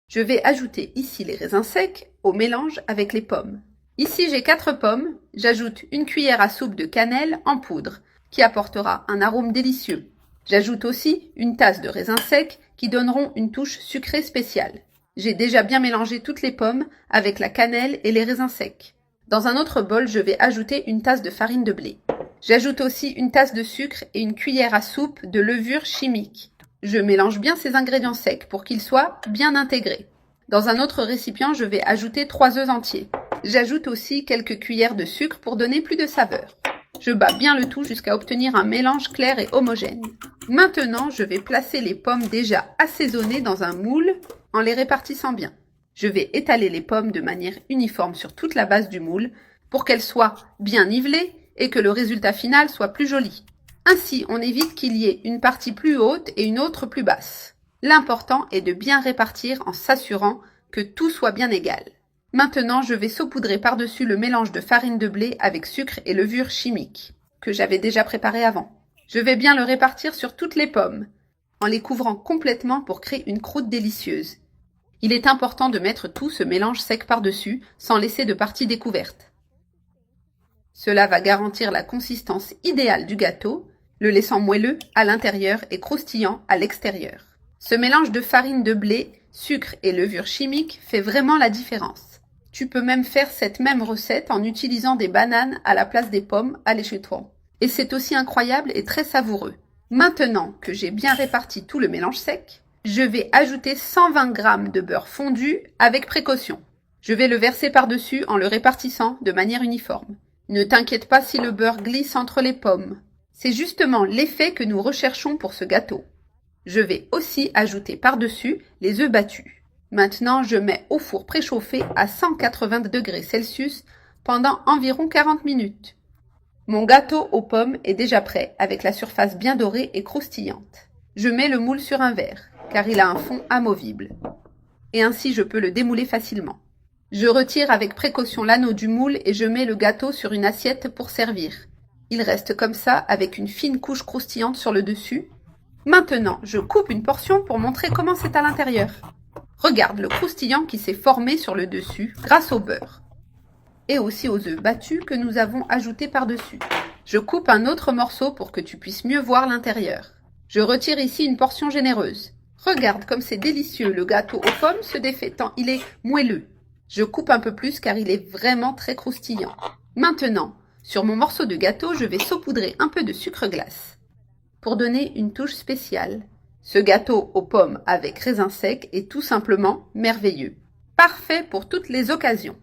Je vais ajouter ici les raisins secs au mélange avec les pommes. Ici j'ai 4 pommes, j'ajoute une cuillère à soupe de cannelle en poudre qui apportera un arôme délicieux. J'ajoute aussi une tasse de raisins secs qui donneront une touche sucrée spéciale. J'ai déjà bien mélangé toutes les pommes avec la cannelle et les raisins secs. Dans un autre bol, je vais ajouter une tasse de farine de blé. J'ajoute aussi une tasse de sucre et une cuillère à soupe de levure chimique. Je mélange bien ces ingrédients secs pour qu'ils soient bien intégrés. Dans un autre récipient, je vais ajouter 3 œufs entiers. J'ajoute aussi quelques cuillères de sucre pour donner plus de saveur. Je bats bien le tout jusqu'à obtenir un mélange clair et homogène. Maintenant, je vais placer les pommes déjà assaisonnées dans un moule en les répartissant bien. Je vais étaler les pommes de manière uniforme sur toute la base du moule pour qu'elles soient bien nivelées et que le résultat final soit plus joli. Ainsi, on évite qu'il y ait une partie plus haute et une autre plus basse. L'important est de bien répartir en s'assurant que tout soit bien égal. Maintenant, je vais saupoudrer par-dessus le mélange de farine de blé avec sucre et levure chimique, que j'avais déjà préparé avant. Je vais bien le répartir sur toutes les pommes, en les couvrant complètement pour créer une croûte délicieuse. Il est important de mettre tout ce mélange sec par-dessus, sans laisser de partie découverte. Cela va garantir la consistance idéale du gâteau, le laissant moelleux à l'intérieur et croustillant à l'extérieur. Ce mélange de farine de blé, sucre et levure chimique fait vraiment la différence. Tu peux même faire cette même recette en utilisant des bananes à la place des pommes à l'échauffement. Et c'est aussi incroyable et très savoureux. Maintenant que j'ai bien réparti tout le mélange sec, je vais ajouter 120 g de beurre fondu avec précaution. Je vais le verser par-dessus en le répartissant de manière uniforme. Ne t'inquiète pas si le beurre glisse entre les pommes. C'est justement l'effet que nous recherchons pour ce gâteau. Je vais aussi ajouter par-dessus les œufs battus. Maintenant, je mets au four préchauffé à 180 degrés Celsius pendant environ 40 minutes. Mon gâteau aux pommes est déjà prêt avec la surface bien dorée et croustillante. Je mets le moule sur un verre car il a un fond amovible. Et ainsi je peux le démouler facilement. Je retire avec précaution l'anneau du moule et je mets le gâteau sur une assiette pour servir. Il reste comme ça avec une fine couche croustillante sur le dessus. Maintenant, je coupe une portion pour montrer comment c'est à l'intérieur. Regarde le croustillant qui s'est formé sur le dessus grâce au beurre. Et aussi aux œufs battus que nous avons ajoutés par-dessus. Je coupe un autre morceau pour que tu puisses mieux voir l'intérieur. Je retire ici une portion généreuse. Regarde comme c'est délicieux, le gâteau aux pommes se défait tant il est moelleux. Je coupe un peu plus car il est vraiment très croustillant. Maintenant, sur mon morceau de gâteau, je vais saupoudrer un peu de sucre glace pour donner une touche spéciale. Ce gâteau aux pommes avec raisins secs est tout simplement merveilleux. Parfait pour toutes les occasions.